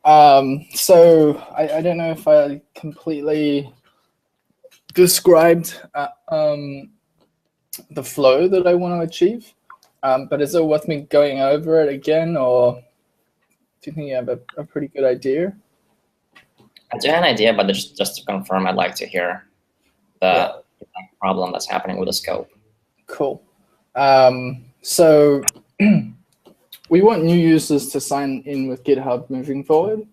So I don't know if I completely described the flow that I want to achieve, but is it worth me going over it again, or do you think you have a pretty good idea? I do have an idea, but just to confirm, I'd like to hear the problem that's happening with the scope. Cool. So we want new users to sign in with GitHub moving forward,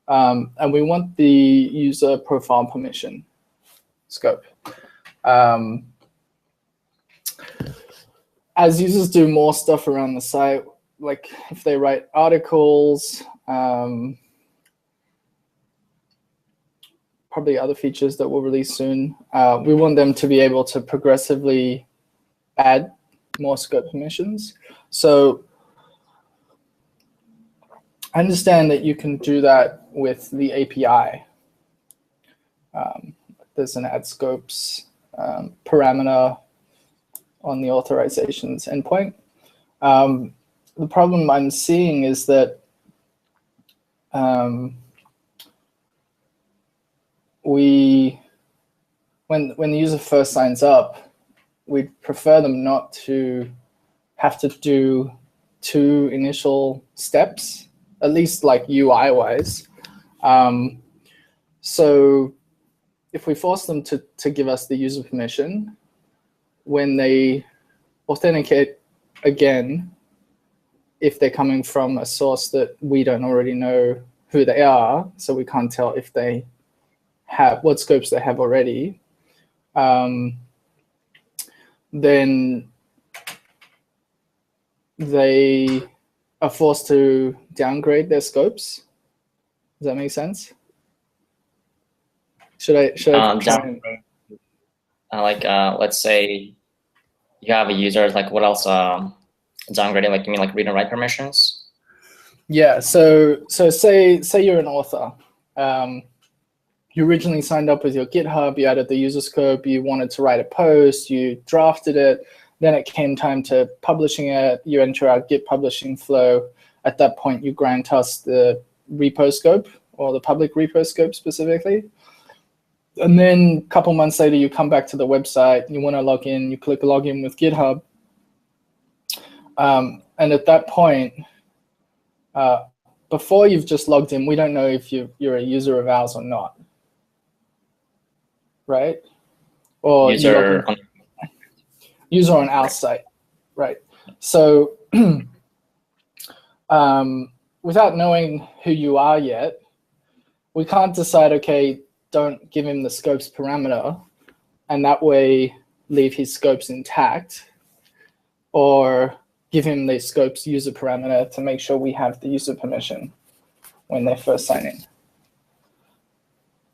and we want the user profile permission scope. As users do more stuff around the site, like if they write articles, probably other features that we'll release soon, we want them to be able to progressively add more scope permissions. So I understand that you can do that with the API. There's an add scopes parameter on the authorizations endpoint. The problem I'm seeing is that when the user first signs up, we'd prefer them not to have to do 2 initial steps, at least like UI-wise. So if we force them to give us the user permission, when they authenticate again, if they're coming from a source that we don't already know who they are, so we can't tell if they have what scopes they have already, then they are forced to downgrade their scopes. Does that make sense? Should I try let's say you have a user, like what else downgrading, like you mean like read and write permissions? Yeah, so say you're an author. You originally signed up with your GitHub, you added the user scope, you wanted to write a post, you drafted it, then it came time to publishing it, you enter our Git publishing flow. At that point, you grant us the repo scope, or the public repo scope specifically. And then a couple months later, you come back to the website, you want to log in, you click login with GitHub. And at that point, before you've just logged in, we don't know if you're a user of ours or not, right? Or user on our site, right? So without knowing who you are yet, we can't decide, okay, don't give him the scopes parameter, and that way leave his scopes intact, or give him the scopes user parameter to make sure we have the user permission when they first sign in.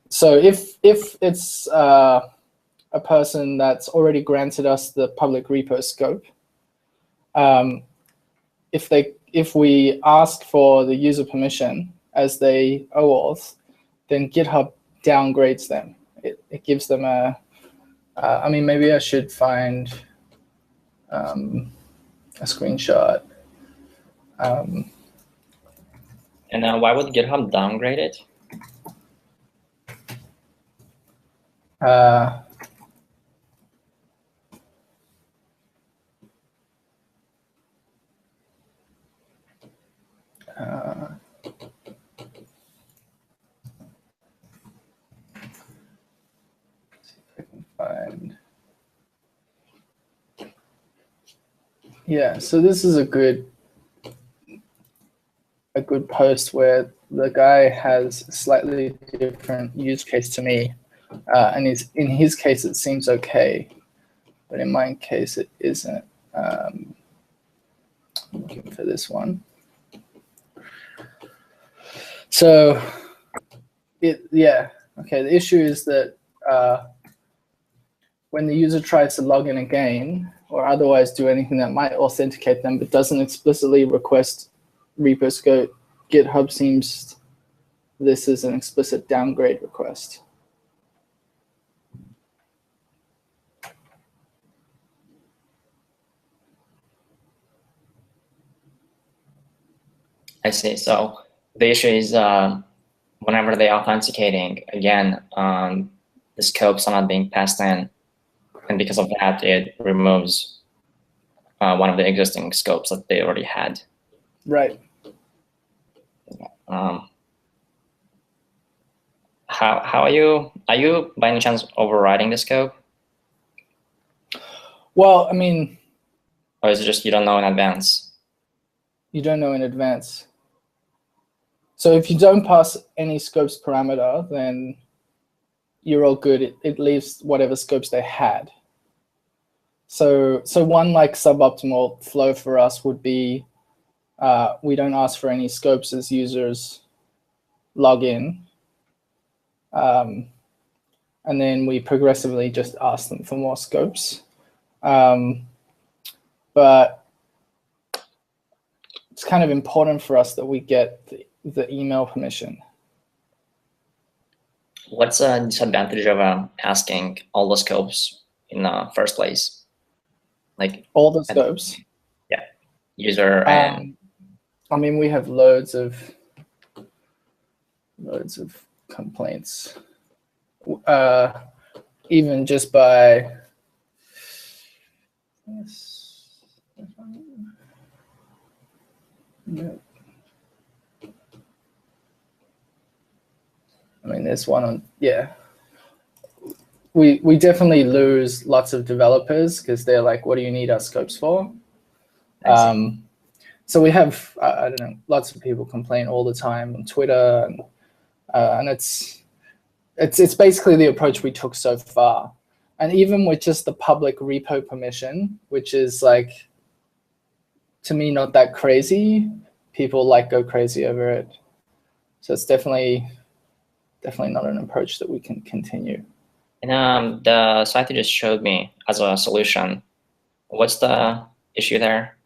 So if it's a person that's already granted us the public repo scope, if we ask for the user permission as they OAuth, then GitHub downgrades them. It gives them I mean, maybe I should find a screenshot. And why would GitHub downgrade it? Yeah, so this is a good post where the guy has a slightly different use case to me, and in his case it seems okay, but in my case it isn't. I'm looking for this one. So the issue is that when the user tries to log in again or otherwise do anything that might authenticate them but doesn't explicitly request repo scope, GitHub seems this is an explicit downgrade request. I see. So the issue is whenever they're authenticating, again, the scopes are not being passed in, and because of that, it removes one of the existing scopes that they already had. Right. How are you by any chance overriding the scope? Well, I mean, or is it just you don't know in advance? You don't know in advance. So if you don't pass any scopes parameter, then you're all good. It leaves whatever scopes they had. So one like suboptimal flow for us would be we don't ask for any scopes as users log in. And then we progressively just ask them for more scopes. But it's kind of important for us that we get the email permission. What's a disadvantage of asking all the scopes in the first place? Like all the scopes? Yeah, user and. I mean, we have loads of complaints. Even just by I mean, there's one on, yeah. We definitely lose lots of developers because they're like, what do you need our scopes for? So we have, I don't know, lots of people complain all the time on Twitter, and it's basically the approach we took so far. And even with just the public repo permission, which is like, to me, not that crazy, people like go crazy over it. So it's definitely not an approach that we can continue. And the site you just showed me as a solution, what's the issue there?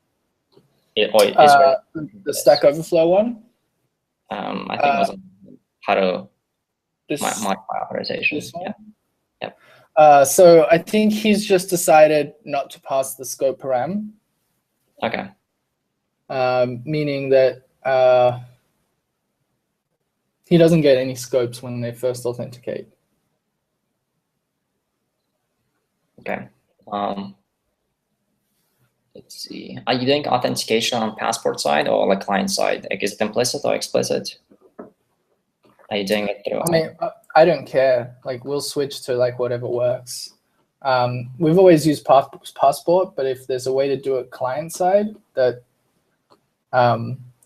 The Stack Overflow one? I think it was how to modify authorization. Yeah. Yep. So I think he's just decided not to pass the scope param. Okay. Meaning that he doesn't get any scopes when they first authenticate. Okay. Let's see. Are you doing authentication on passport side or like client side? Like, is it implicit or explicit? Are you doing it through? I mean, I don't care. Like, we'll switch to like whatever works. We've always used passport, but if there's a way to do it client side that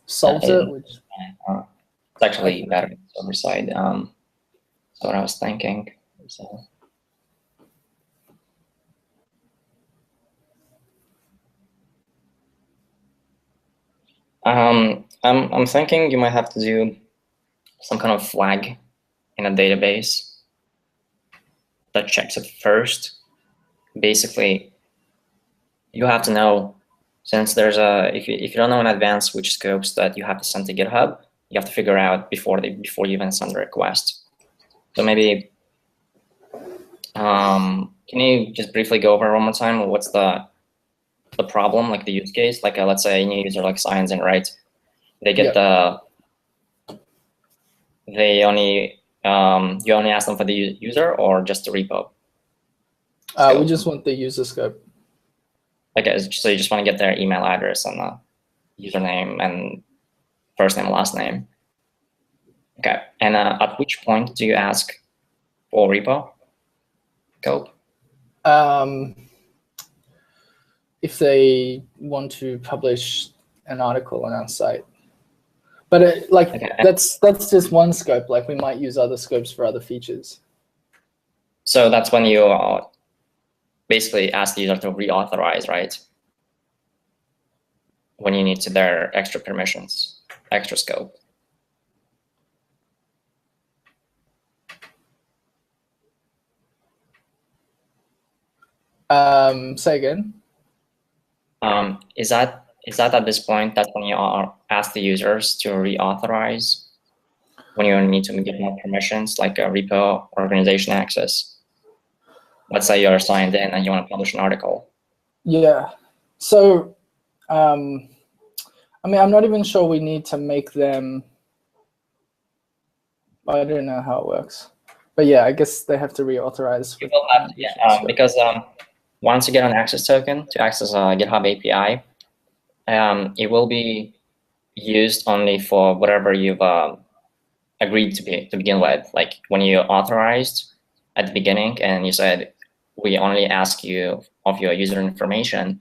solves it, which it's actually better server side. That's what I was thinking. So. I'm thinking you might have to do some kind of flag in a database that checks it first. Basically, you have to know, since there's if you don't know in advance which scopes that you have to send to GitHub, you have to figure out before you even send the request. So maybe, can you just briefly go over one more time what's the problem, like the use case? Like let's say a new user like signs in, right? They get you only ask them for the user or just the repo? We just want the user scope. Okay, so you just want to get their email address and username and first name, last name. Okay, and at which point do you ask for repo scope? If they want to publish an article on our site. But that's just one scope. Like, we might use other scopes for other features. So that's when you basically ask the user to reauthorize, right? When you need to their extra permissions, extra scope. Say again. Is that at this point that's when you ask the users to reauthorize, when you need to get more permissions, like a repo organization access? Let's say you're signed in and you want to publish an article. Yeah. So, I mean, I'm not even sure we need to make them I don't know how it works. But yeah, I guess they have to reauthorize. You will have to, yeah, because once you get an access token to access a GitHub API, it will be used only for whatever you've agreed to begin with. Like when you authorized at the beginning and you said, we only ask you of your user information,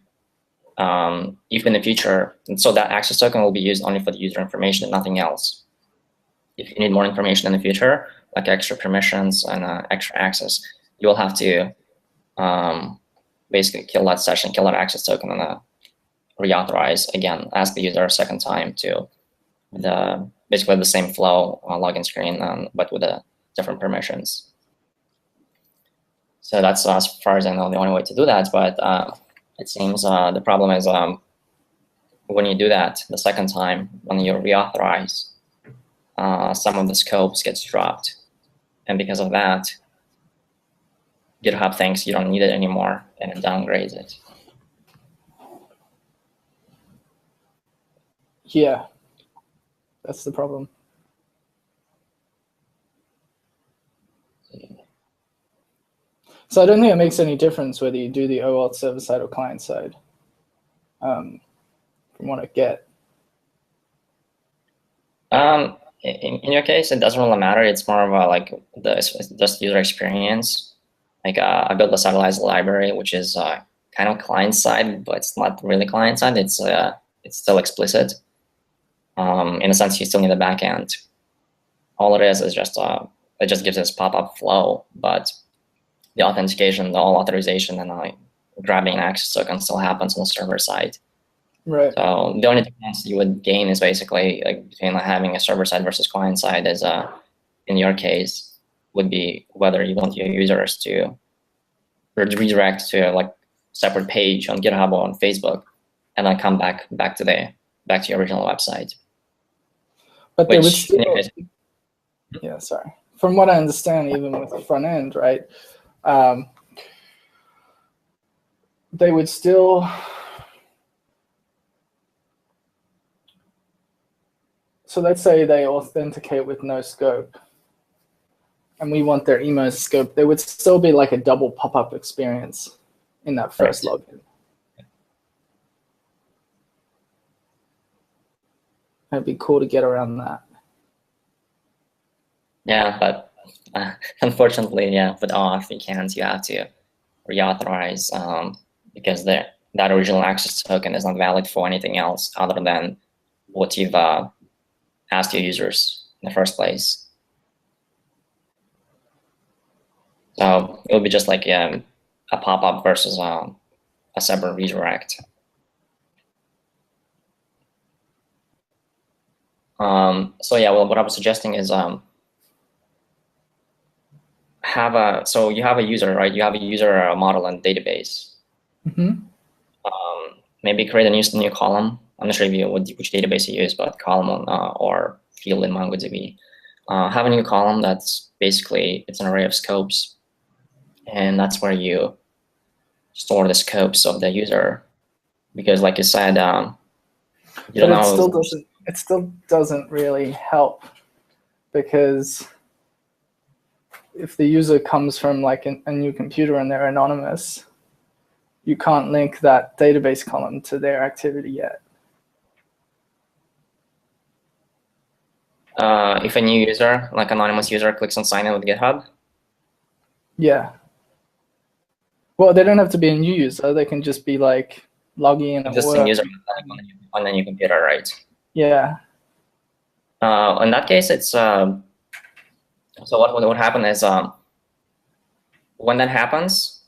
if in the future, and so that access token will be used only for the user information and nothing else. If you need more information in the future, like extra permissions and extra access, you will have to basically kill that session, kill that access token, and reauthorize again, ask the user a second time to basically the same flow login screen, but with different permissions. So that's, as far as I know, the only way to do that. But it seems the problem is when you do that the second time, when you reauthorize, some of the scopes gets dropped. And because of that, GitHub thinks you don't need it anymore and it downgrades it. Yeah, that's the problem. So I don't think it makes any difference whether you do the OAuth server side or client side, from what I get. In your case, it doesn't really matter. It's more of a, like just user experience. Like I built a serialized library, which is kind of client side, but it's not really client side. It's still explicit. In a sense, you still need a backend. All it is just it just gives this pop-up flow, but the authentication, the all authorization, and grabbing an access token still happens on the server side. Right. So the only difference you would gain is basically like between having a server side versus client side is in your case would be whether you want your users to redirect to like separate page on GitHub or on Facebook, and then come back to your original website. But they would still, yeah, sorry. From what I understand, even with the front end, right? They would still. So let's say they authenticate with no scope, and we want their email scope. There would still be like a double pop-up experience in that first login. It'd be cool to get around that. Yeah, but unfortunately, yeah, with OAuth, you can't. You have to reauthorize because that original access token is not valid for anything else other than what you've asked your users in the first place. So it would be just like a pop-up versus a separate redirect. So yeah, well, what I was suggesting is so you have a user, right? You have a user model and database. Mm-hmm. Maybe create a new column. I'm not sure which database you use, but column or field in MongoDB. Have a new column that's basically, it's an array of scopes, and that's where you store the scopes of the user. Because like you said, you don't know. It still doesn't really help, because if the user comes from like a new computer and they're anonymous, you can't link that database column to their activity yet. If a new user, like anonymous user, clicks on sign in with GitHub? Yeah. Well, they don't have to be a new user. They can just be like logging in. Existing user on the new computer, right? Yeah. In that case, it's so what would happen is when that happens,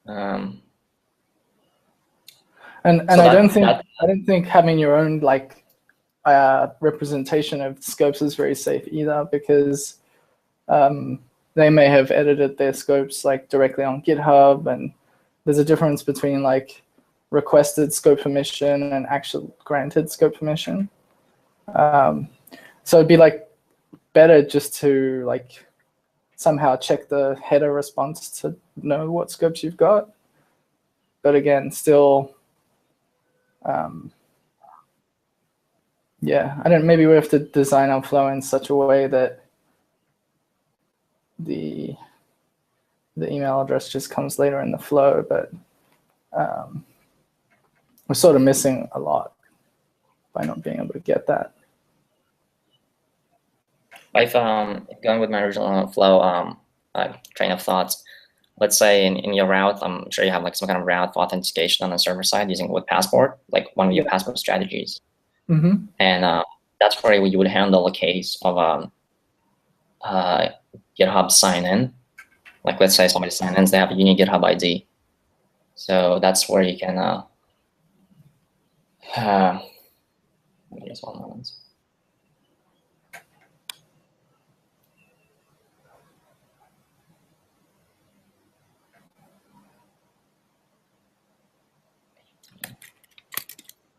and I don't think having your own like representation of scopes is very safe either, because they may have edited their scopes like directly on GitHub, and there's a difference between like requested scope permission and actual granted scope permission. So it'd be like better just to like somehow check the header response to know what scopes you've got. But again, still, Yeah, I don't. Maybe we have to design our flow in such a way that the email address just comes later in the flow, but we're sort of missing a lot by not being able to get that. If going with my original flow train of thoughts, let's say in your route, I'm sure you have like some kind of route for authentication on the server side using with Passport, like one of your Passport strategies. Mm-hmm. And that's where you would handle a case of GitHub sign-in. Like let's say somebody signs in, they have a unique GitHub ID. So that's where you can, just 1 moment.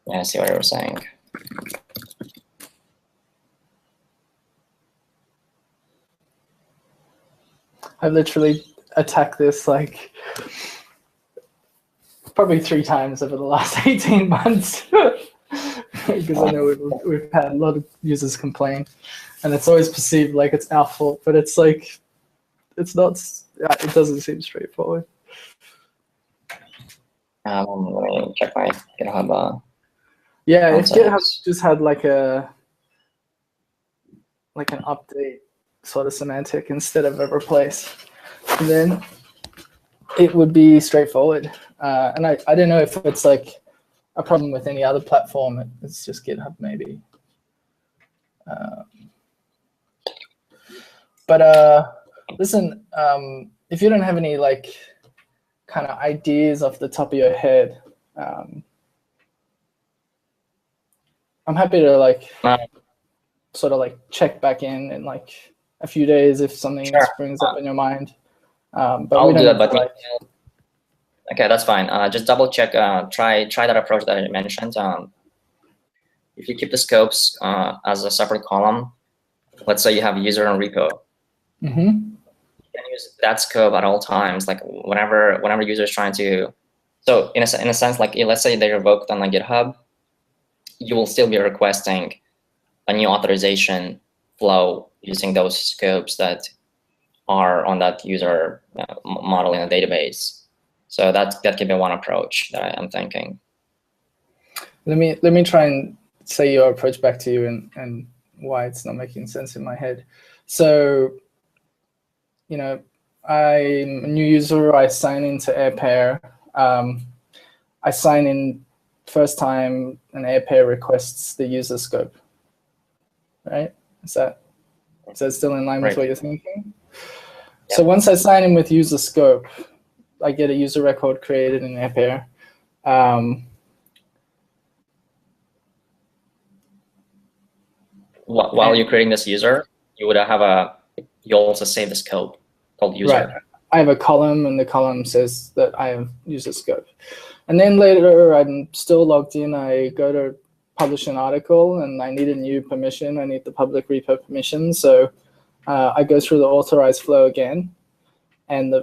Yeah, I see what you were saying. I've literally attacked this like probably 3 times over the last 18 months because I know we've had a lot of users complain, and it's always perceived like it's our fault, but it's like it's not. It doesn't seem straightforward. Let me check my GitHub. Yeah, if GitHub just had like an update sort of semantic instead of a replace, then it would be straightforward. And I don't know if it's like a problem with any other platform. It's just GitHub maybe. But listen, if you don't have any like kind of ideas off the top of your head, I'm happy to like sort of like check back in like a few days if something springs up in your mind. But I'll do that, but like... Okay, that's fine. Just double check. Try that approach that I mentioned. If you keep the scopes as a separate column, let's say you have user and repo. Mm-hmm. You can use that scope at all times, like whenever user is trying to. So in a sense, like let's say they revoked on the GitHub, you will still be requesting a new authorization flow using those scopes that are on that user model in the database. So that could be one approach that I'm thinking. Let me try and say your approach back to you and why it's not making sense in my head. So, you know, I'm a new user. I sign into AirPair. I sign in first time, and AirPair requests the user scope. Right? Is that still in line with what you're thinking? Yeah. So once I sign in with user scope, I get a user record created in AirPair. While you're creating this user, you would have you also save the scope called user. Right. I have a column, and the column says that I have user scope. And then later, I'm still logged in. I go to publish an article, and I need a new permission. I need the public repo permission. So I go through the authorized flow again, and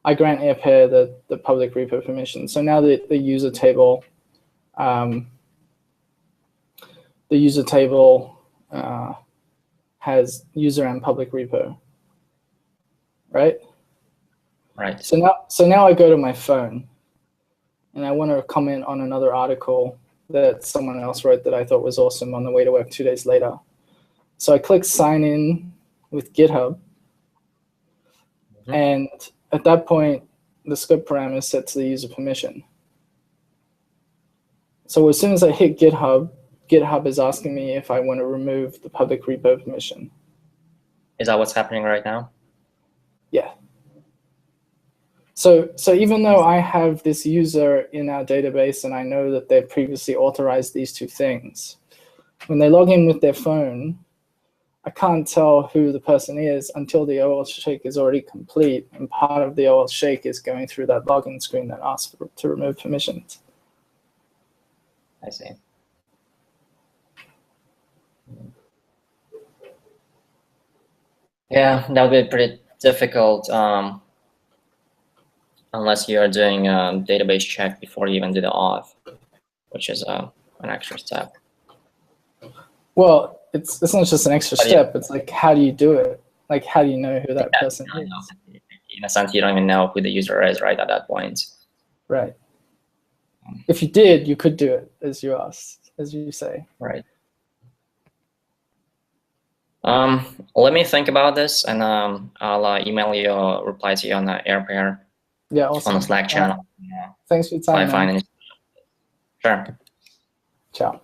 I grant AirPair the public repo permission. So now the user table has user and public repo, right? Right. So now I go to my phone, and I want to comment on another article that someone else wrote that I thought was awesome on the way to work 2 days later. So I click sign in with GitHub, and at that point, the scope parameter is set to the user permission. So as soon as I hit GitHub, GitHub is asking me if I want to remove the public repo permission. Is that what's happening right now? Yeah. So even though I have this user in our database and I know that they've previously authorized these 2 things, when they log in with their phone, I can't tell who the person is until the OAuth shake is already complete, and part of the OAuth shake is going through that login screen that asks to remove permissions. I see. Yeah, that would be pretty difficult unless you are doing a database check before you even do the auth, which is an extra step. Well, it's not just an extra But step. It's like, how do you do it? Like, how do you know who that person is? In a sense, you don't even know who the user is right at that point. Right. If you did, you could do it, as you asked, as you say. Right. Let me think about this, and I'll email you or reply to you on the AirPair. Yeah, awesome. On the Slack channel. Thanks for your time, man. Sure. Ciao.